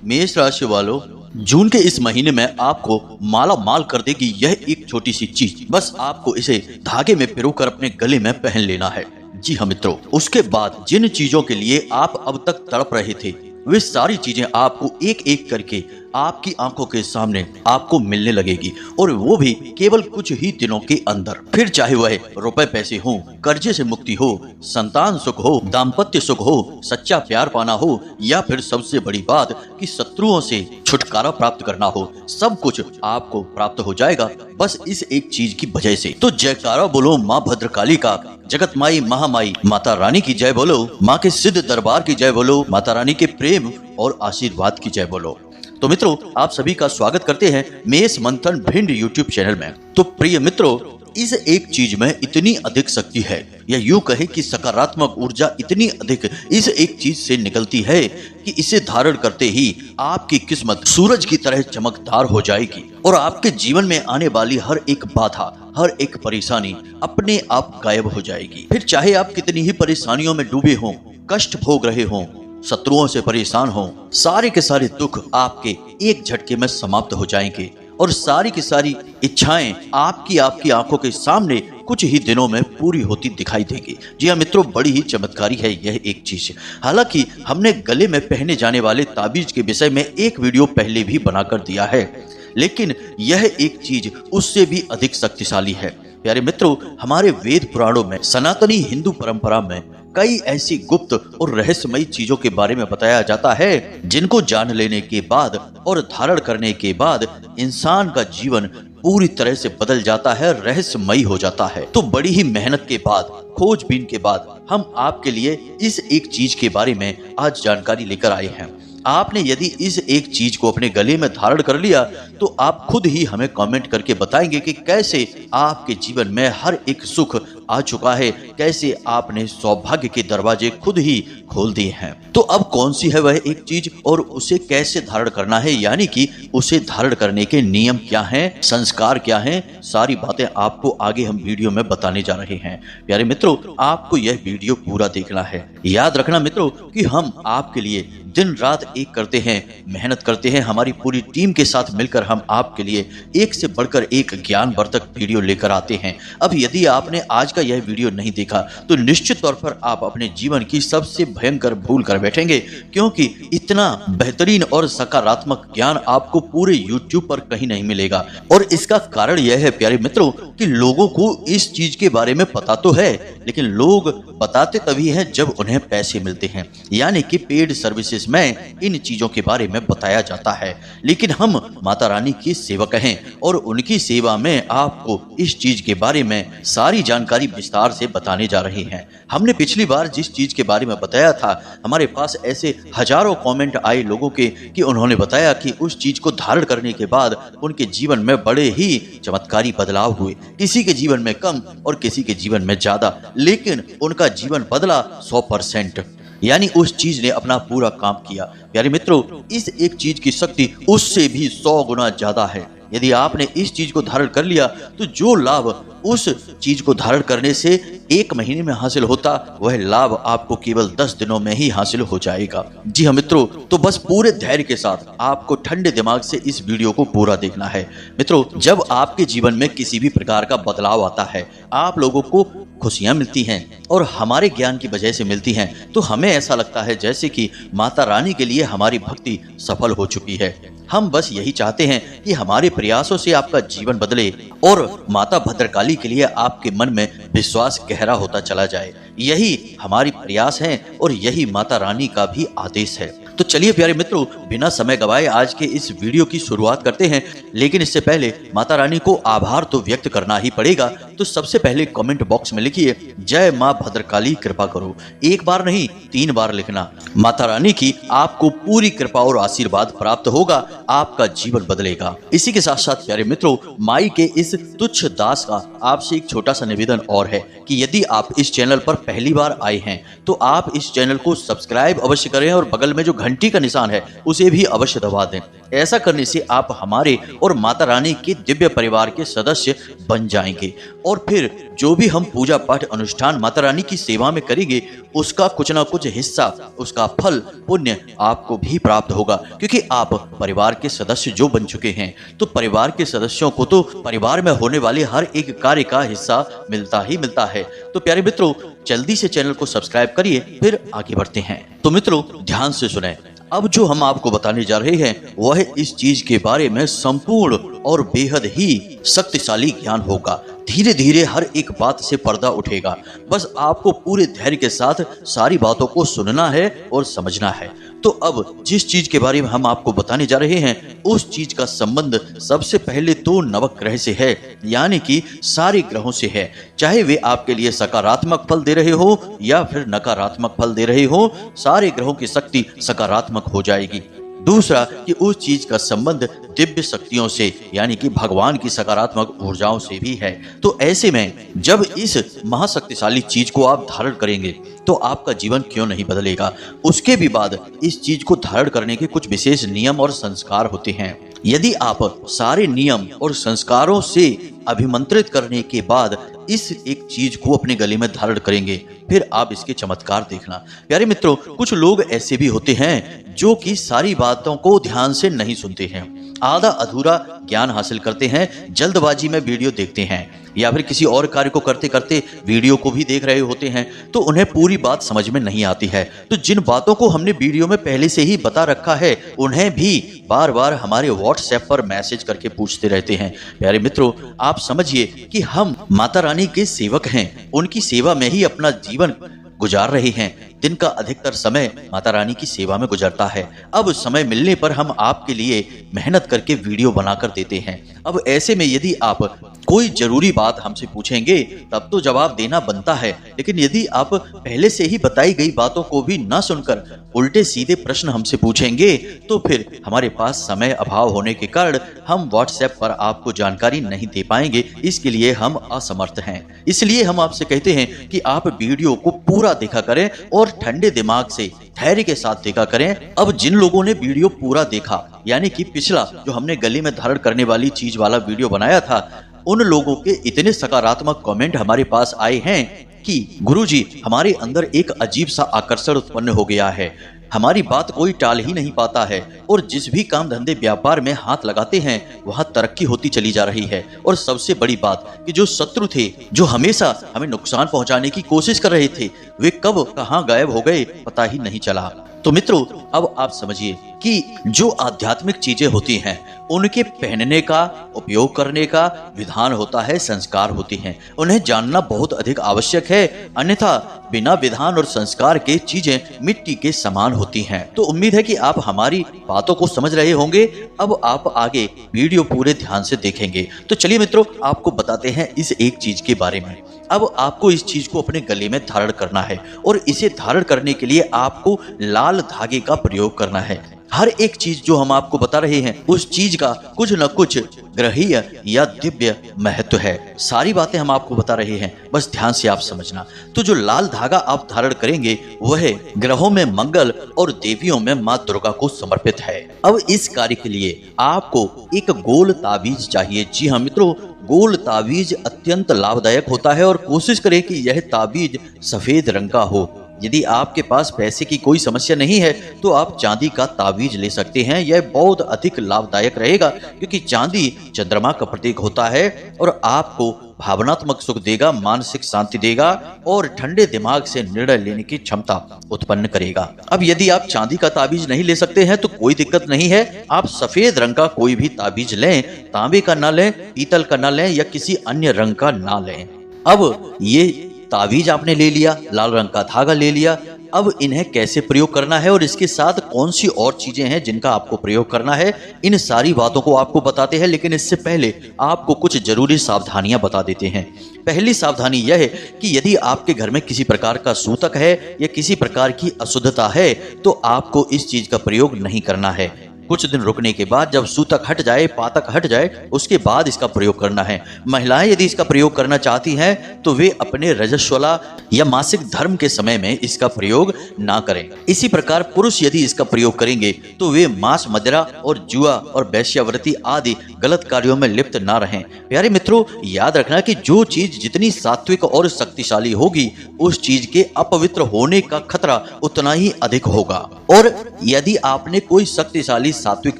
मेष राशि वालों, जून के इस महीने में आपको माला माल कर देगी यह एक छोटी सी चीज। बस आपको इसे धागे में पिरोकर अपने गले में पहन लेना है। जी हाँ मित्रों, उसके बाद जिन चीजों के लिए आप अब तक तड़प रहे थे वे सारी चीजें आपको एक एक करके आपकी आंखों के सामने आपको मिलने लगेगी, और वो भी केवल कुछ ही दिनों के अंदर। फिर चाहे वह रुपए पैसे हो, कर्जे से मुक्ति हो, संतान सुख हो, दाम्पत्य सुख हो, सच्चा प्यार पाना हो, या फिर सबसे बड़ी बात कि शत्रुओं से छुटकारा प्राप्त करना हो, सब कुछ आपको प्राप्त हो जाएगा बस इस एक चीज की वजह से। तो जयकारा बोलो माँ भद्रकाली का, जगत माई महामाई माता रानी की जय बोलो, माँ के सिद्ध दरबार की जय बोलो, माता रानी के प्रेम और आशीर्वाद की जय बोलो। तो मित्रों, आप सभी का स्वागत करते हैं मेष मंथन भिंड यूट्यूब चैनल में। तो प्रिय मित्रों, इस एक चीज में इतनी अधिक शक्ति है, या यूं कहे कि सकारात्मक ऊर्जा इतनी अधिक इस एक चीज से निकलती है कि इसे धारण करते ही आपकी किस्मत सूरज की तरह चमकदार हो जाएगी, और आपके जीवन में आने वाली हर एक बाधा, हर एक परेशानी अपने आप गायब हो जाएगी। फिर चाहे आप कितनी ही परेशानियों में डूबे हों, कष्ट भोग रहे हों, शत्रुओं से परेशान हो, सारे के सारे दुख आपके एक झटके में समाप्त हो जाएंगे, और सारी की सारी इच्छाएं आपकी आंखों के सामने कुछ ही दिनों में पूरी होती दिखाई देगी। जी हाँ मित्रों, बड़ी ही चमत्कारी है यह एक चीज। हालांकि हमने गले में पहने जाने वाले ताबीज के विषय में एक वीडियो पहले भी बनाकर दिया है, लेकिन यह एक चीज उससे भी अधिक शक्तिशाली है। प्यारे मित्रों, हमारे वेद पुराणों में, सनातनी हिंदू परंपरा में कई ऐसी गुप्त और रहस्यमयी चीजों के बारे में बताया जाता है जिनको जान लेने के बाद और धारण करने के बाद इंसान का जीवन पूरी तरह से बदल जाता है, रहस्यमयी हो जाता है। तो बड़ी ही मेहनत के बाद, खोजबीन के बाद हम आपके लिए इस एक चीज के बारे में आज जानकारी लेकर आए हैं। आपने यदि इस एक चीज को अपने गले में धारण कर लिया तो आप खुद ही हमें कमेंट करके बताएंगे कि कैसे आपके जीवन में हर एक सुख आ चुका है, कैसे आपने सौभाग्य के दरवाजे खुद ही खोल दिए हैं। तो अब कौन सी है वह एक चीज और उसे कैसे धारण करना है, यानी कि उसे धारण करने के नियम क्या हैं, संस्कार क्या हैं, सारी बातें आपको आगे हम वीडियो में बताने जा रहे हैं। प्यारे मित्रों, आपको यह वीडियो पूरा देखना है। याद रखना मित्रों कि हम आपके लिए दिन रात एक करते हैं, मेहनत करते हैं, हमारी पूरी टीम के साथ मिलकर हम आपके लिए एक से बढ़कर एक ज्ञानवर्धक वीडियो लेकर आते हैं। अब यदि आपने आज का यह वीडियो नहीं देखा तो निश्चित तौर पर आप अपने जीवन की सबसे भयंकर भूल कर बैठेंगे, क्योंकि इतना बेहतरीन और सकारात्मक ज्ञान आपको पूरे YouTube पर कहीं नहीं मिलेगा। और इसका कारण यह है प्यारे मित्रों कि लोगों को इस चीज के बारे में पता तो है, लेकिन लोग बताते तभी हैं जब उन्हें पैसे मिलते हैं, यानी कि पेड सर्विसेज में इन चीजों के बारे में बताया जाता है। लेकिन हम माता रानी की सेवक हैं और उनकी सेवा में आपको इस चीज के बारे में सारी जानकारी विस्तार से बताने जा रहे हैं। हमने पिछली बार जिस चीज के बारे में बताया था, हमारे पास ऐसे हजारों कमेंट आए लोगों के कि उन्होंने बताया कि उस चीज को धारण करने के बाद उनके जीवन में बड़े ही चमत्कारी बदलाव हुए, किसी के जीवन में कम और किसी के जीवन में ज्यादा, लेकिन उनका जीवन बदला 100%, यानी उस चीज ने अपना पूरा काम किया। प्यारे मित्रों, इस एक चीज की शक्ति उससे भी 100 गुना ज्यादा है। यदि आपने इस चीज को धारण कर लिया तो जो लाभ उस चीज को धारण करने से 1 महीने में हासिल होता, वह लाभ आपको केवल 10 दिनों में ही हासिल हो जाएगा। जी हाँ मित्रों, तो बस पूरे धैर्य के साथ आपको ठंडे दिमाग से इस वीडियो को पूरा देखना है। मित्रों, जब आपके जीवन में किसी भी प्रकार का बदलाव आता है, आप लोगों को खुशियां मिलती हैं और हमारे ज्ञान की वजह से मिलती हैं, तो हमें ऐसा लगता है जैसे कि माता रानी के लिए हमारी भक्ति सफल हो चुकी है। हम बस यही चाहते हैं कि हमारे प्रयासों से आपका जीवन बदले और माता भद्रकाली के लिए आपके मन में विश्वास गहरा होता चला जाए। यही हमारी प्रयास है और यही माता रानी का भी आदेश है। तो चलिए प्यारे मित्रों, बिना समय गवाए आज के इस वीडियो की शुरुआत करते हैं। लेकिन इससे पहले माता रानी को आभार तो व्यक्त करना ही पड़ेगा। तो सबसे पहले कमेंट बॉक्स में लिखिए, जय माँ भद्रकाली कृपा करो। 1 बार नहीं, 3 बार लिखना। माता रानी की आपको पूरी कृपा और आशीर्वाद प्राप्त होगा, आपका जीवन बदलेगा। इसी के साथ साथ प्यारे मित्रों, माई के इस तुच्छ दास का आपसे एक छोटा सा निवेदन और है कि यदि आप इस चैनल पर पहली बार आए हैं तो आप इस चैनल को सब्सक्राइब अवश्य करें और बगल में जो घंटी का निशान है उसे भी अवश्य दबा दें। ऐसा करने से आप हमारे और माता रानी के दिव्य परिवार के सदस्य बन जाएंगे और फिर जो भी हम पूजा पाठ अनुष्ठान माता रानी की सेवा में करेंगे उसका कुछ ना कुछ हिस्सा, उसका फल पुण्य आपको भी प्राप्त होगा, क्योंकि आप परिवार के सदस्य जो बन चुके हैं। तो परिवार के सदस्यों को तो परिवार में होने वाले हर एक कार्य का हिस्सा मिलता ही मिलता है। तो प्यारे मित्रों, जल्दी से चैनल को सब्सक्राइब करिए, फिर आगे बढ़ते हैं। तो मित्रों ध्यान से सुने, अब जो हम आपको बताने जा रहे हैं वह इस चीज के बारे में संपूर्ण और बेहद ही शक्तिशाली ज्ञान होगा। धीरे धीरे हर एक बात से पर्दा उठेगा। बस आपको पूरे धैर्य के साथ सारी बातों को सुनना है और समझना है। तो अब जिस चीज के बारे में हम आपको बताने जा रहे हैं उस चीज का संबंध सबसे पहले तो नवग्रह से है, यानी कि सारे ग्रहों से है। चाहे वे आपके लिए सकारात्मक फल दे रहे हो या फिर नकारात्मक फल दे रहे हो, सारे ग्रहों की शक्ति सकारात्मक हो जाएगी। दूसरा कि उस चीज का संबंध दिव्य शक्तियों से, यानी कि भगवान की सकारात्मक ऊर्जाओं से भी है। तो ऐसे में जब इस महाशक्तिशाली चीज को आप धारण करेंगे तो आपका जीवन क्यों नहीं बदलेगा। उसके भी बाद इस चीज को धारण करने के कुछ विशेष नियम और संस्कार होते हैं। यदि आप सारे नियम और संस्कारों से अभिमंत्रित करने के बाद इस एक चीज को अपने गले में धारण करेंगे, फिर आप इसके चमत्कार देखना। प्यारे मित्रों, कुछ लोग ऐसे भी होते हैं जो कि सारी बातों को ध्यान से नहीं सुनते हैं, आधा अधूरा ज्ञान हासिल करते हैं, जल्दबाजी में वीडियो देखते हैं या फिर किसी और कार्य को करते करते वीडियो को भी देख रहे होते हैं, तो उन्हें पूरी बात समझ में नहीं आती है। तो जिन बातों को हमने वीडियो में पहले से ही बता रखा है उन्हें भी बार बार हमारे व्हाट्सएप पर मैसेज करके पूछते रहते हैं। प्यारे मित्रों, आप समझिए कि हम माता रानी के सेवक हैं, उनकी सेवा में ही अपना जीवन गुजार रहे हैं। दिन का अधिकतर समय माता रानी की सेवा में गुजरता है। अब समय मिलने पर हम आपके लिए मेहनत करके वीडियो बनाकर देते हैं। अब ऐसे में यदि आप कोई जरूरी बात हमसे पूछेंगे तब तो जवाब देना बनता है, लेकिन यदि आप पहले से ही बताई गई बातों को भी ना सुनकर उल्टे सीधे प्रश्न हमसे पूछेंगे तो फिर हमारे पास समय अभाव होने के कारण हम व्हाट्सएप पर आपको जानकारी नहीं दे पाएंगे। इसके लिए हम असमर्थ हैं। इसलिए हम आपसे कहते हैं कि आप वीडियो को पूरा देखा करें और ठंडे दिमाग से धैर्य के साथ देखा करें। अब जिन लोगों ने वीडियो पूरा देखा, यानी कि पिछला जो हमने गले में धारण करने वाली चीज वाला वीडियो बनाया था, उन लोगों के इतने सकारात्मक कमेंट हमारे पास आए हैं कि गुरुजी, हमारे अंदर एक अजीब सा आकर्षण उत्पन्न हो गया है, हमारी बात कोई टाल ही नहीं पाता है और जिस भी काम धंधे व्यापार में हाथ लगाते हैं वहां तरक्की होती चली जा रही है। और सबसे बड़ी बात कि जो शत्रु थे, जो हमेशा हमें नुकसान पहुंचाने की कोशिश कर रहे थे, वे कब कहां गायब हो गए पता ही नहीं चला। तो मित्रों, अब आप समझिए कि जो आध्यात्मिक चीजें होती हैं उनके पहनने का, उपयोग करने का विधान होता है, संस्कार होते हैं, उन्हें जानना बहुत अधिक आवश्यक है। अन्यथा बिना विधान और संस्कार के चीजें मिट्टी के समान होती हैं। तो उम्मीद है कि आप हमारी बातों को समझ रहे होंगे। अब आप आगे वीडियो पूरे ध्यान से देखेंगे। तो चलिए मित्रों, आपको बताते हैं इस एक चीज के बारे में। अब आपको इस चीज को अपने गले में धारण करना है और इसे धारण करने के लिए आपको लाल धागे का प्रयोग करना है। हर एक चीज जो हम आपको बता रहे हैं उस चीज का कुछ न कुछ ग्रहीय या दिव्य महत्व है। सारी बातें हम आपको बता रहे हैं, बस ध्यान से आप समझना। तो जो लाल धागा आप धारण करेंगे वह ग्रहों में मंगल और देवियों में माँ दुर्गा को समर्पित है। अब इस कार्य के लिए आपको एक गोल ताबीज चाहिए। जी हाँ मित्रों, गोल ताबीज अत्यंत लाभदायक होता है और कोशिश करें कि यह ताबीज सफेद रंग का हो। यदि आपके पास पैसे की कोई समस्या नहीं है तो आप चांदी का ताबीज ले सकते हैं। यह बहुत अधिक लाभदायक रहेगा क्योंकि चांदी चंद्रमा का प्रतीक होता है और आपको भावनात्मक सुख देगा, मानसिक शांति देगा और ठंडे दिमाग से निर्णय लेने की क्षमता उत्पन्न करेगा। अब यदि आप चांदी का ताबीज नहीं ले सकते हैं तो कोई दिक्कत नहीं है, आप सफेद रंग का कोई भी ताबीज लें, तांबे का ना लें, पीतल का ना लें या किसी अन्य रंग का ना लें। अब ये ताबीज आपने ले लिया, लाल रंग का धागा ले लिया। अब इन्हें कैसे प्रयोग करना है और इसके साथ कौन सी और चीजें हैं जिनका आपको प्रयोग करना है, इन सारी बातों को आपको बताते हैं। लेकिन इससे पहले आपको कुछ जरूरी सावधानियां बता देते हैं। पहली सावधानी यह है कि यदि आपके घर में किसी प्रकार का सूतक है या किसी प्रकार की अशुद्धता है तो आपको इस चीज का प्रयोग नहीं करना है। कुछ दिन रुकने के बाद जब सूतक हट जाए, पातक हट जाए, उसके बाद इसका प्रयोग करना है। महिलाएं यदि इसका प्रयोग करना चाहती हैं तो वे अपने रजस्वला या मासिक धर्म के समय में इसका प्रयोग ना करें। इसी प्रकार पुरुष यदि इसका प्रयोग करेंगे तो वे मांस, मदिरा और जुआ और वैश्यावृत्ति आदि गलत कार्यों में लिप्त ना रहें। प्यारे मित्रों, याद रखना कि जो चीज जितनी सात्विक और शक्तिशाली होगी, उस चीज के अपवित्र होने का खतरा उतना ही अधिक होगा। और यदि आपने कोई शक्तिशाली सात्विक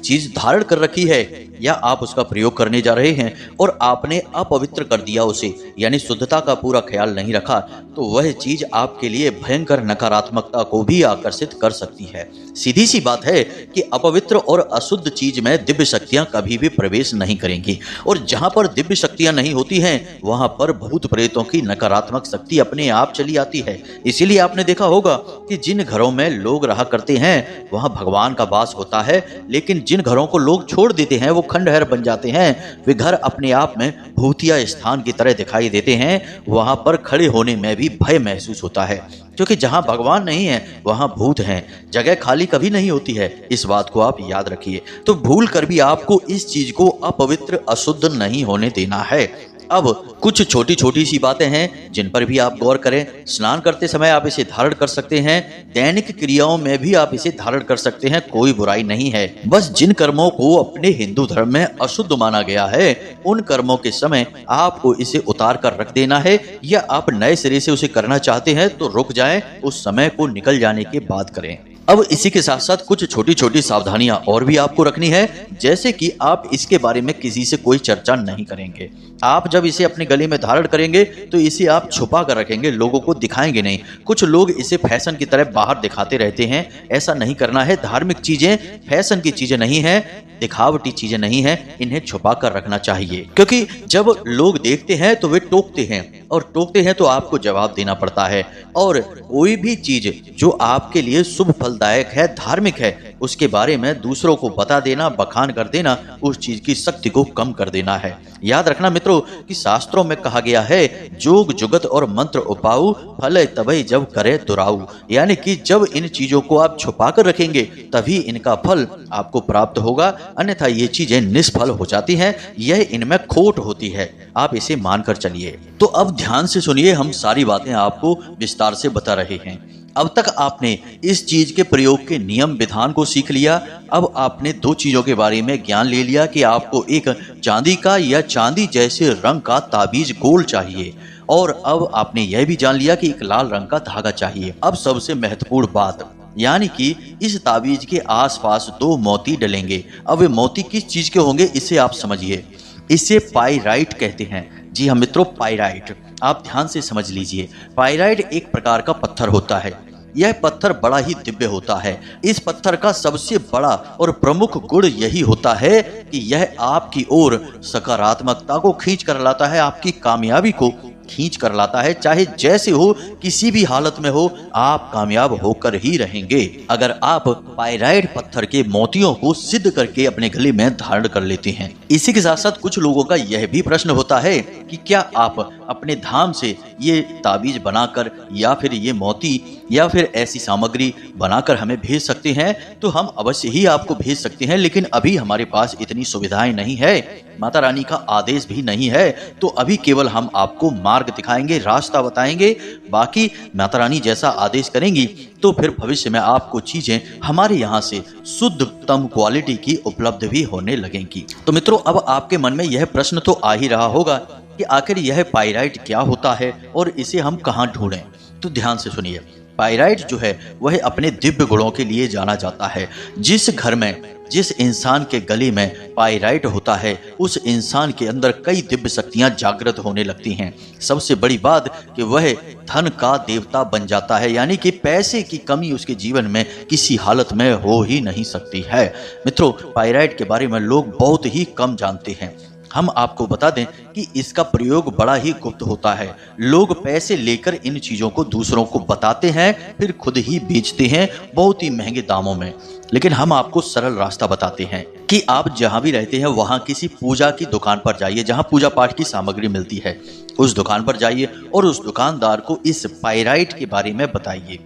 चीज धारण कर रखी है या आप उसका प्रयोग करने जा रहे हैं और आपने अपवित्र कर दिया उसे, यानी शुद्धता का पूरा ख्याल नहीं रखा, तो वह चीज आपके लिए भयंकर नकारात्मकता को भी आकर्षित कर सकती है। सीधी सी बात है कि अपवित्र और अशुद्ध चीज में दिव्य शक्तियां कभी भी प्रवेश नहीं करेंगी, और जहां पर दिव्य शक्तियां नहीं होती हैं वहां पर भूत प्रेतों की नकारात्मक शक्ति अपने आप चली आती है। इसीलिए आपने देखा होगा कि जिन घरों में लोग रहा करते हैं वहां भगवान का वास होता है, लेकिन जिन घरों को लोग छोड़ देते हैं वो खंडहर बन जाते हैं। वे घर अपने आप में भूतिया स्थान की तरह दिखाई देते हैं। वहां पर खड़े होने में भी भय महसूस होता है, क्योंकि जहां भगवान नहीं है वहां भूत हैं। जगह खाली कभी नहीं होती है, इस बात को आप याद रखिए। तो भूल कर भी आपको इस चीज को अपवित्र, अशुद्ध नहीं होने देना है। अब कुछ छोटी छोटी सी बातें हैं जिन पर भी आप गौर करें। स्नान करते समय आप इसे धारण कर सकते हैं, दैनिक क्रियाओं में भी आप इसे धारण कर सकते हैं, कोई बुराई नहीं है। बस जिन कर्मों को अपने हिंदू धर्म में अशुद्ध माना गया है, उन कर्मों के समय आपको इसे उतार कर रख देना है, या आप नए सिरे से उसे करना चाहते हैं तो रुक जाएं, उस समय को निकल जाने के बाद करें। अब इसी के साथ साथ कुछ छोटी छोटी सावधानियां और भी आपको रखनी है, जैसे कि आप इसके बारे में किसी से कोई चर्चा नहीं करेंगे। आप जब इसे अपने गले में धारण करेंगे तो इसे आप छुपा कर रखेंगे, लोगों को दिखाएंगे नहीं। कुछ लोग इसे फैशन की तरह बाहर दिखाते रहते हैं, ऐसा नहीं करना है। धार्मिक चीजें फैशन की चीजें नहीं है, दिखावटी चीजें नहीं है, इन्हें छुपा कर रखना चाहिए, क्योंकि जब लोग देखते हैं तो वे टोकते हैं, और टोकते हैं तो आपको जवाब देना पड़ता है। और कोई भी चीज जो आपके लिए शुभ फलदायक है, धार्मिक है, उसके बारे में दूसरों को बता देना, बखान कर देना, उस चीज की शक्ति को कम कर देना है। याद रखना मित्रों कि शास्त्रों में कहा गया है, जोग जुगत और मंत्र उपाऊ, फल तबई जब करे दुराऊ, यानी कि जब इन चीजों को आप छुपा कर रखेंगे तभी इनका फल आपको प्राप्त होगा, अन्यथा ये चीजें निष्फल हो जाती हैं, यह इनमें खोट होती है। आप इसे मानकर चलिए। तो अब ध्यान से सुनिए, हम सारी बातें आपको विस्तार से बता रहे हैं। अब तक आपने इस चीज के प्रयोग के नियम विधान को सीख लिया। अब आपने दो चीजों के बारे में ज्ञान ले लिया कि आपको एक चांदी का या चांदी जैसे रंग का ताबीज गोल चाहिए, और अब आपने यह भी जान लिया कि एक लाल रंग का धागा चाहिए। अब सबसे महत्वपूर्ण बात, यानी कि इस ताबीज के आसपास दो मोती डलेंगे। अब वे मोती किस चीज के होंगे इसे आप समझिए। इसे पाइराइट कहते हैं। जी हाँ मित्रों, पाइराइट। आप ध्यान से समझ लीजिए, पाइराइट एक प्रकार का पत्थर होता है। यह पत्थर बड़ा ही दिव्य होता है। इस पत्थर का सबसे बड़ा और प्रमुख गुण यही होता है कि यह आपकी ओर सकारात्मकता को खींच कर लाता है, आपकी कामयाबी को खींच कर लाता है। चाहे जैसे हो, किसी भी हालत में हो, आप कामयाब होकर ही रहेंगे अगर आप पाइराइट पत्थर के मोतियों को सिद्ध करके अपने गले में धारण कर लेते हैं। इसी के साथ साथ कुछ लोगों का यह भी प्रश्न होता है कि क्या आप अपने धाम से ये ताबीज बनाकर या फिर ये मोती या फिर ऐसी सामग्री बनाकर हमें भेज सकते हैं? तो हम अवश्य ही आपको भेज सकते हैं, लेकिन अभी हमारे पास इतनी सुविधाएं नहीं है, माता रानी का आदेश भी नहीं है। तो अभी केवल हम आपको मार्ग दिखाएंगे, रास्ता बताएंगे। बाकी माता रानी जैसा आदेश करेंगी तो फिर भविष्य में आपको चीजें हमारे यहाँ से शुद्धतम क्वालिटी की उपलब्ध भी होने लगेंगी। तो मित्रों, अब आपके मन में यह प्रश्न तो आ ही रहा होगा कि आखिर यह पाइराइट क्या होता है और इसे हम कहाँ ढूंढें? तो ध्यान से सुनिए, पाइराइट जो है वह अपने दिव्य गुणों के लिए जाना जाता है। जिस घर में, जिस इंसान के गले में पाइराइट होता है, उस इंसान के अंदर कई दिव्य शक्तियां जागृत होने लगती हैं। सबसे बड़ी बात कि वह धन का देवता बन जाता है, यानी कि पैसे की कमी उसके जीवन में किसी हालत में हो ही नहीं सकती है। मित्रों, पाइराइट के बारे में लोग बहुत ही कम जानते हैं। हम आपको बता दें कि इसका प्रयोग बड़ा ही गुप्त होता है। लोग पैसे लेकर इन चीजों को दूसरों को बताते हैं, फिर खुद ही बेचते हैं बहुत ही महंगे दामों में। लेकिन हम आपको सरल रास्ता बताते हैं कि आप जहां भी रहते हैं वहां किसी पूजा की दुकान पर जाइए, जहां पूजा पाठ की सामग्री मिलती है, उस दुकान पर जाइए और उस दुकानदार को इस पाइराइट के बारे में बताइए।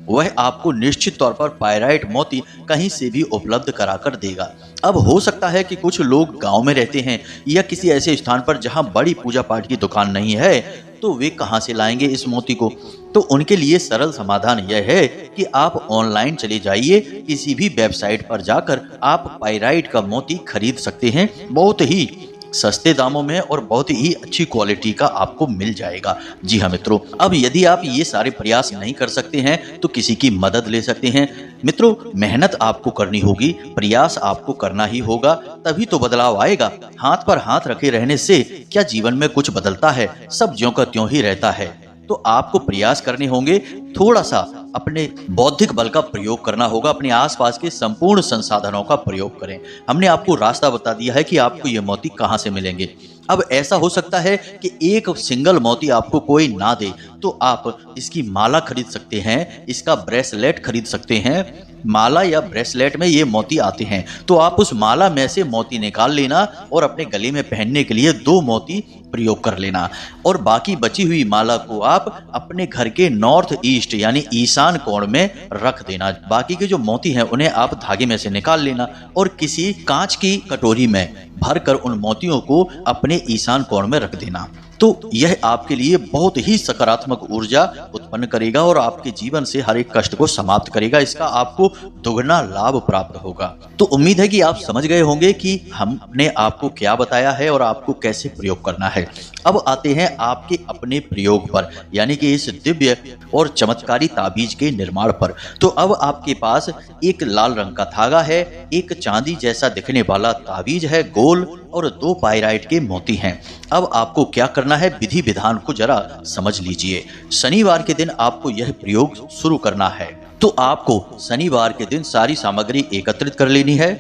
वह आपको निश्चित तौर पर पायराइट मोती कहीं से भी उपलब्ध करा कर देगा। अब हो सकता है कि कुछ लोग गांव में रहते हैं या किसी ऐसे स्थान पर जहां बड़ी पूजा पाठ की दुकान नहीं है, तो वे कहां से लाएंगे इस मोती को? तो उनके लिए सरल समाधान यह है कि आप ऑनलाइन चले जाइए, किसी भी वेबसाइट पर जाकर आप पायराइट का मोती खरीद सकते हैं। बहुत ही सस्ते दामों में और बहुत ही अच्छी क्वालिटी का आपको मिल जाएगा। जी हाँ मित्रों, अब यदि आप ये सारे प्रयास नहीं कर सकते हैं तो किसी की मदद ले सकते हैं। मित्रों, मेहनत आपको करनी होगी, प्रयास आपको करना ही होगा, तभी तो बदलाव आएगा। हाथ पर हाथ रखे रहने से क्या जीवन में कुछ बदलता है? सब ज्यों का त्यों ही रहता है। तो आपको प्रयास करने होंगे, थोड़ा सा अपने बौद्धिक बल का प्रयोग करना होगा, अपने आसपास के संपूर्ण संसाधनों का प्रयोग करें। हमने आपको रास्ता बता दिया है कि आपको ये मोती कहाँ से मिलेंगे। अब ऐसा हो सकता है कि एक सिंगल मोती आपको कोई ना दे, तो आप इसकी माला खरीद सकते हैं, इसका ब्रेसलेट खरीद सकते हैं। माला या ब्रेसलेट में ये मोती आते हैं, तो आप उस माला में से मोती निकाल लेना और अपने गले में पहनने के लिए 2 मोती प्रयोग कर लेना, और बाकी बची हुई माला को आप अपने घर के नॉर्थ ईस्ट यानी ईशान कोण में रख देना। बाकी के जो मोती हैं उन्हें आप धागे में से निकाल लेना और किसी कांच की कटोरी में भरकर उन मोतियों को अपने ईशान कोण में रख देना। तो यह आपके लिए बहुत ही सकारात्मक ऊर्जा उत्पन्न करेगा और आपके जीवन से हर एक कष्ट को समाप्त करेगा। इसका आपको दुगना लाभ प्राप्त होगा। तो उम्मीद है कि आप समझ गए होंगे कि हमने आपको क्या बताया है और आपको कैसे प्रयोग करना है। अब आते हैं आपके अपने प्रयोग पर, यानी कि इस दिव्य और चमत्कारी ताबीज के निर्माण पर। तो अब आपके पास एक लाल रंग का धागा है, एक चांदी जैसा दिखने वाला ताबीज है गोल, और 2 पायराइट के मोती हैं। अब आपको क्या करना है, विधि विधान को जरा समझ लीजिए। शनिवार के दिन आपको यह प्रयोग शुरू करना है। तो आपको शनिवार के दिन सारी सामग्री एकत्रित कर लेनी है।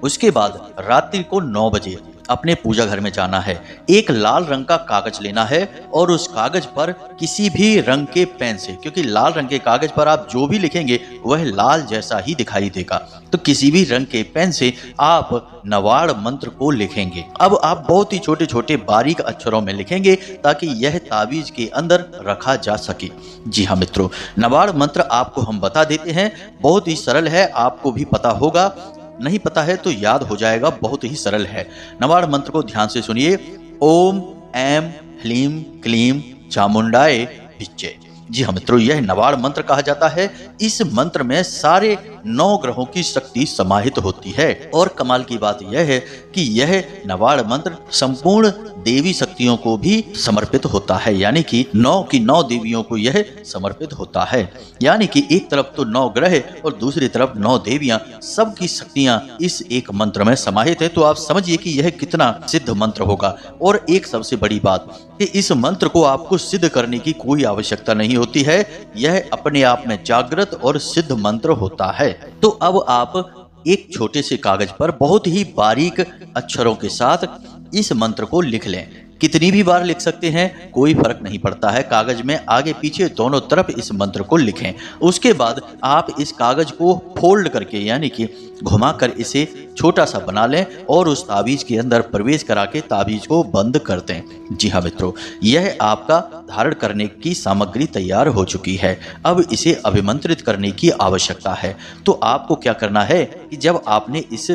उसके बाद रात्रि को 9 बजे अपने पूजा घर में जाना है। एक लाल रंग का कागज लेना है और उस कागज पर किसी भी रंग के पेन से, क्योंकि लाल रंग के कागज पर आप जो भी लिखेंगे वह लाल जैसा ही दिखाई देगा, तो किसी भी रंग के पेन से आप नवाड़ मंत्र को लिखेंगे। अब आप बहुत ही छोटे छोटे बारीक अक्षरों में लिखेंगे ताकि यह ताबीज के अंदर रखा जा सके। जी हाँ मित्रों, नवाड़ मंत्र आपको हम बता देते हैं, बहुत ही सरल है, आपको भी पता होगा, नहीं पता है तो याद हो जाएगा, बहुत ही सरल है। नवाड़ मंत्र को ध्यान से सुनिए। ओम ऐम ह्लीम क्लीम चामुंडाए विच्चे। जी हाँ मित्रों, यह नवाड़ मंत्र कहा जाता है। इस मंत्र में सारे 9 ग्रहों की शक्ति समाहित होती है, और कमाल की बात यह है कि यह नवाड़ मंत्र संपूर्ण देवी शक्तियों को भी समर्पित होता है, यानी कि 9 की 9 देवियों को यह समर्पित होता है। यानी कि एक तरफ तो 9 ग्रह और दूसरी तरफ 9 देवियां, सबकी शक्तियां इस एक मंत्र में समाहित है। तो आप समझिए कि यह कितना सिद्ध मंत्र होगा। और एक सबसे बड़ी बात कि इस मंत्र को आपको सिद्ध करने की कोई आवश्यकता नहीं होती है, यह अपने आप में जागृत और सिद्ध मंत्र होता है। तो अब आप एक छोटे से कागज पर बहुत ही बारीक अक्षरों के साथ इस मंत्र को लिख लें। कितनी भी बार लिख सकते हैं, कोई फर्क नहीं पड़ता है। कागज में आगे पीछे दोनों तरफ इस मंत्र को लिखें। उसके बाद आप इस कागज को फोल्ड करके, यानी कि घुमाकर इसे छोटा सा बना लें और उस ताबीज के अंदर प्रवेश करा के ताबीज को बंद कर दें। जी हाँ मित्रों, यह आपका धारण करने की सामग्री तैयार हो चुकी है। अब इसे अभिमंत्रित करने की आवश्यकता है। तो आपको क्या करना है कि जब आपने इस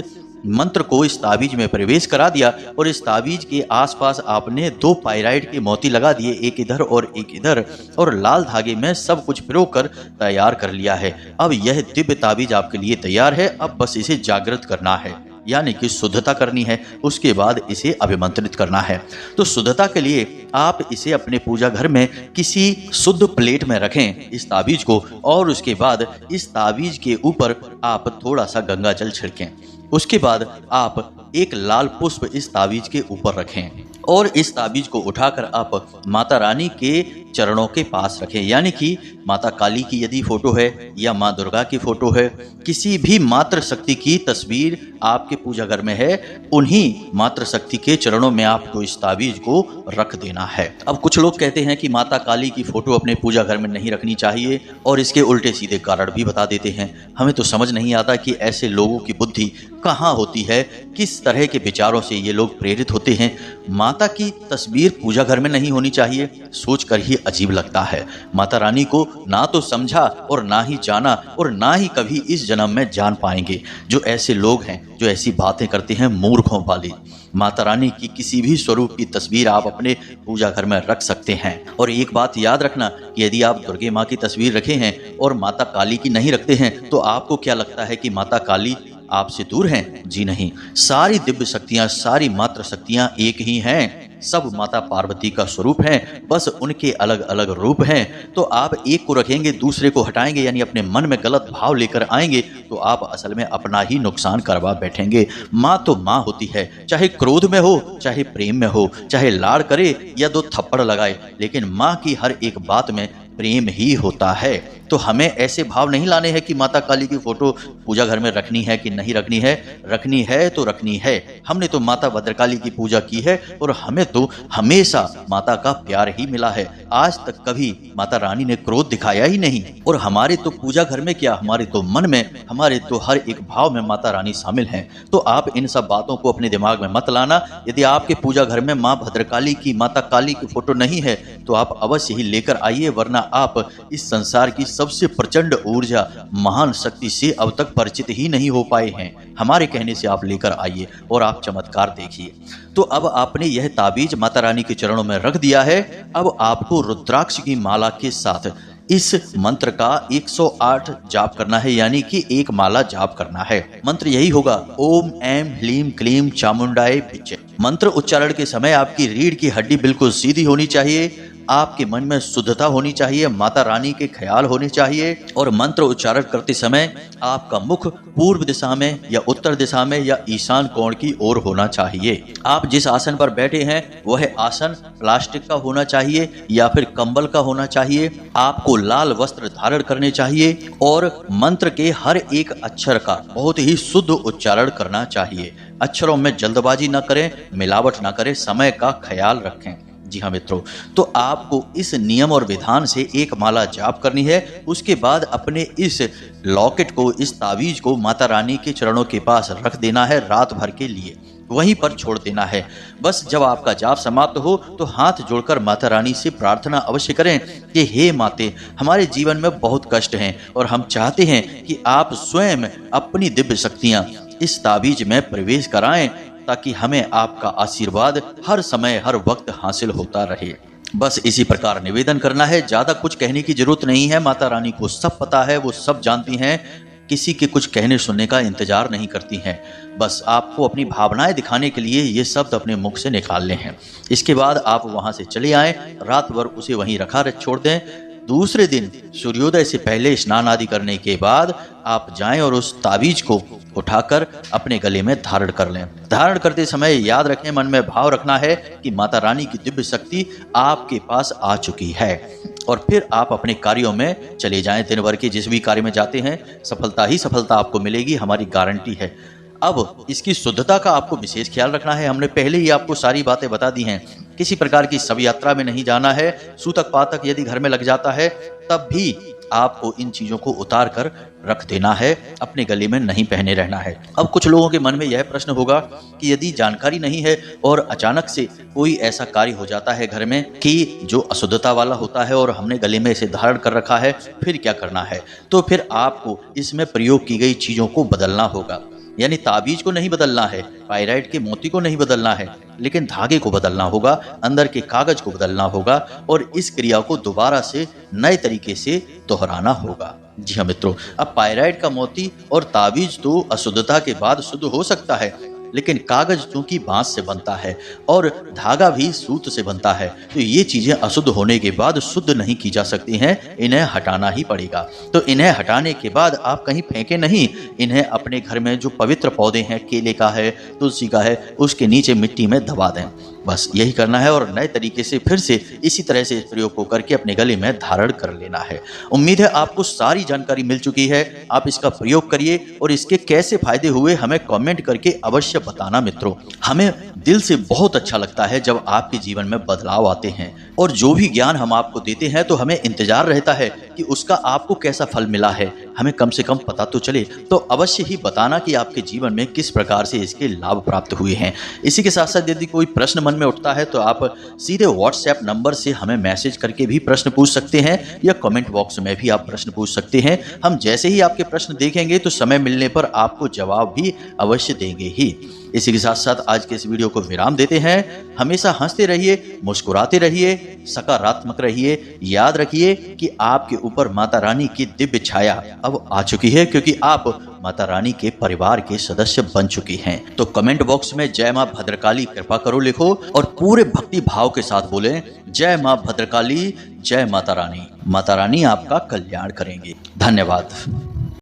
मंत्र को इस ताबीज में प्रवेश करा दिया और इस ताबीज के आसपास आपने 2 पायराइट के मोती लगा दिए, एक इधर और एक इधर, और लाल धागे में सब कुछ पिरो कर तैयार कर लिया है। अब यह दिव्य ताबीज आपके लिए तैयार है। अब बस इसे जागृत करना है, यानी कि शुद्धता करनी है। उसके बाद इसे अभिमंत्रित करना है। तो शुद्धता के लिए आप इसे अपने पूजा घर में किसी शुद्ध प्लेट में रखें इस ताबीज को, और उसके बाद इस ताबीज के ऊपर आप थोड़ा सा गंगा जल छिड़कें। उसके बाद आप एक लाल पुष्प इस ताबीज के ऊपर रखें और इस ताबीज को उठाकर आप माता रानी के चरणों के पास रखें, यानी कि माता काली की यदि फोटो है या माँ दुर्गा की फोटो है, किसी भी मातृ शक्ति की तस्वीर आपके पूजा घर में है, उन्हीं मातृ शक्ति के चरणों में आपको इस ताबीज को रख देना है। अब कुछ लोग कहते हैं कि माता काली की फोटो अपने पूजा घर में नहीं रखनी चाहिए, और इसके उल्टे सीधे कारण भी बता देते हैं। हमें तो समझ नहीं आता कि ऐसे लोगों की बुद्धि कहाँ होती है, किस तरह के विचारों से ये लोग प्रेरित होते हैं। माता की तस्वीर पूजा घर में नहीं होनी चाहिए, सोच कर ही अजीब लगता है। माता रानी को ना तो समझा और ना ही जाना और ना ही कभी इस जन्म में जान पाएंगे जो ऐसे लोग हैं जो ऐसी बातें करते हैं मूर्खों वाली। माता रानी की किसी भी स्वरूप की तस्वीर आप अपने पूजा घर में रख सकते हैं। और एक बात याद रखना कि यदि आप दुर्गे माँ की तस्वीर रखे हैं और माता काली की नहीं रखते हैं तो आपको क्या लगता है कि माता काली आपसे दूर हैं? जी नहीं, सारी दिव्य शक्तियां, सारी मात्र शक्तियां एक ही हैं। सब माता पार्वती का स्वरूप हैं, बस उनके अलग अलग रूप हैं। तो आप एक को रखेंगे, दूसरे को हटाएंगे, यानी अपने मन में गलत भाव लेकर आएंगे तो आप असल में अपना ही नुकसान करवा बैठेंगे। माँ तो माँ होती है, चाहे क्रोध में हो, चाहे प्रेम में हो, चाहे लाड़ करे या 2 थप्पड़ लगाए, लेकिन माँ की हर एक बात में प्रेम ही होता है। तो हमें ऐसे भाव नहीं लाने हैं कि माता काली की फोटो पूजा घर में रखनी है कि नहीं रखनी है। रखनी है तो रखनी है। हमने तो माता भद्रकाली की पूजा की है और हमें तो हमेशा माता का प्यार ही मिला है। आज तक कभी माता रानी ने क्रोध दिखाया ही नहीं। और हमारे तो पूजा घर में क्या, हमारे तो मन में, हमारे तो हर एक भाव में माता रानी शामिल हैं। तो आप इन सब बातों को अपने दिमाग में मत लाना। यदि आपके पूजा घर में माँ भद्रकाली की, माता काली की फोटो नहीं है तो आप अवश्य ही लेकर आइए, वरना आप इस संसार की सबसे प्रचंड ऊर्जा, महान शक्ति से अब तक परिचित ही नहीं हो पाए हैं। हमारे कहने से आप लेकर आइए और आप चमत्कार देखिए। तो अब आपने यह ताबीज माता रानी के चरणों में रख दिया है। अब आपको रुद्राक्ष की माला के साथ इस मंत्र का 108 जाप करना है, यानी कि एक माला जाप करना है। मंत्र यही होगा, ओम ऐं ह्लीं क्लीं चामुंडाय विचे। मंत्र उच्चारण के समय आपकी रीढ़ की हड्डी बिल्कुल सीधी होनी चाहिए, आपके मन में शुद्धता होनी चाहिए, माता रानी के ख्याल होने चाहिए और मंत्र उच्चारण करते समय आपका मुख पूर्व दिशा में या उत्तर दिशा में या ईशान कोण की ओर होना चाहिए। आप जिस आसन पर बैठे हैं वह आसन प्लास्टिक का होना चाहिए या फिर कंबल का होना चाहिए। आपको लाल वस्त्र धारण करने चाहिए और मंत्र के हर एक अक्षर का बहुत ही शुद्ध उच्चारण करना चाहिए। अक्षरों में जल्दबाजी न करें, मिलावट न करें, समय का ख्याल रखें। जी हाँ मित्रों, तो आपको इस नियम और विधान से एक माला जाप करनी है। उसके बाद अपने इस लॉकेट को, इस तावीज को माता रानी के चरणों के पास रख देना है, रात भर के लिए वहीं पर छोड़ देना है। बस जब आपका जाप समाप्त हो तो हाथ जोड़कर माता रानी से प्रार्थना अवश्य करें कि हे माते, हमारे जीवन में बहुत कष्ट हैं और हम चाहते हैं कि आप स्वयं अपनी दिव्य शक्तियां इस ताबीज में प्रवेश कराएं ताकि हमें आपका आशीर्वाद हर समय हर वक्त हासिल होता रहे। बस इसी प्रकार निवेदन करना है, ज्यादा कुछ कहने की जरूरत नहीं है। माता रानी को सब पता है, वो सब जानती हैं, किसी के कुछ कहने सुनने का इंतजार नहीं करती हैं। बस आपको अपनी भावनाएं दिखाने के लिए ये शब्द अपने मुख से निकालने हैं। इसके बाद आप वहां से चले आएं, रात भर उसे वहीं रखा छोड़ दें। दूसरे दिन सूर्योदय से पहले स्नान आदि करने के बाद आप जाएं और उस ताबीज को उठाकर अपने गले में धारण कर लें। धारण करते समय याद रखें, मन में भाव रखना है कि माता रानी की दिव्य शक्ति आपके पास आ चुकी है। और फिर आप अपने कार्यों में चले जाएं। दिन भर के जिस भी कार्य में जाते हैं सफलता ही सफलता आपको मिलेगी, हमारी गारंटी है। अब इसकी शुद्धता का आपको विशेष ख्याल रखना है। हमने पहले ही आपको सारी बातें बता दी हैं। किसी प्रकार की शव यात्रा में नहीं जाना है। सूतक पातक यदि घर में लग जाता है तब भी आपको इन चीजों को उतार कर रख देना है, अपने गले में नहीं पहने रहना है। अब कुछ लोगों के मन में यह प्रश्न होगा कि यदि जानकारी नहीं है और अचानक से कोई ऐसा कार्य हो जाता है घर में कि जो अशुद्धता वाला होता है और हमने गले में इसे धारण कर रखा है, फिर क्या करना है? तो फिर आपको इसमें प्रयोग की गई चीजों को बदलना होगा। यानी ताबीज को नहीं बदलना है, पायराइट के मोती को नहीं बदलना है, लेकिन धागे को बदलना होगा, अंदर के कागज को बदलना होगा और इस क्रिया को दोबारा से नए तरीके से दोहराना होगा। जी हाँ मित्रों, अब पायराइट का मोती और ताबीज तो अशुद्धता के बाद शुद्ध हो सकता है, लेकिन कागज चूंकि बांस से बनता है और धागा भी सूत से बनता है, तो ये चीजें अशुद्ध होने के बाद शुद्ध नहीं की जा सकती हैं, इन्हें हटाना ही पड़ेगा। तो इन्हें हटाने के बाद आप कहीं फेंके नहीं, इन्हें अपने घर में जो पवित्र पौधे हैं, केले का है, तुलसी का है, उसके नीचे मिट्टी में दबा दें। बस यही करना है और नए तरीके से फिर से इसी तरह से इस प्रयोग को करके अपने गले में धारण कर लेना है। उम्मीद है आपको सारी जानकारी मिल चुकी है। आप इसका प्रयोग करिए और इसके कैसे फायदे हुए हमें कमेंट करके अवश्य बताना मित्रों। हमें दिल से बहुत अच्छा लगता है जब आपके जीवन में बदलाव आते हैं और जो भी ज्ञान हम आपको देते हैं तो हमें इंतजार रहता है कि उसका आपको कैसा फल मिला है, हमें कम से कम पता तो चले। तो अवश्य ही बताना कि आपके जीवन में किस प्रकार से इसके लाभ प्राप्त हुए हैं। इसी के साथ साथ यदि कोई प्रश्न मन में उठता है तो आप सीधे व्हाट्सएप नंबर से हमें मैसेज करके भी प्रश्न पूछ सकते हैं या कमेंट बॉक्स में भी आप प्रश्न पूछ सकते हैं। हम जैसे ही आपके प्रश्न देखेंगे तो समय मिलने पर आपको जवाब भी अवश्य देंगे ही। इसी के साथ साथ आज के इस वीडियो को विराम देते हैं। हमेशा हंसते रहिए, मुस्कुराते रहिए, सकारात्मक रहिए। याद रखिए कि आपके ऊपर माता रानी की दिव्य छाया अब आ चुकी है, क्योंकि आप माता रानी के परिवार के सदस्य बन चुकी हैं। तो कमेंट बॉक्स में जय मां भद्रकाली कृपा करो लिखो और पूरे भक्ति भाव के साथ बोले जय मां भद्रकाली, जय माता रानी। माता रानी आपका कल्याण करेंगे। धन्यवाद।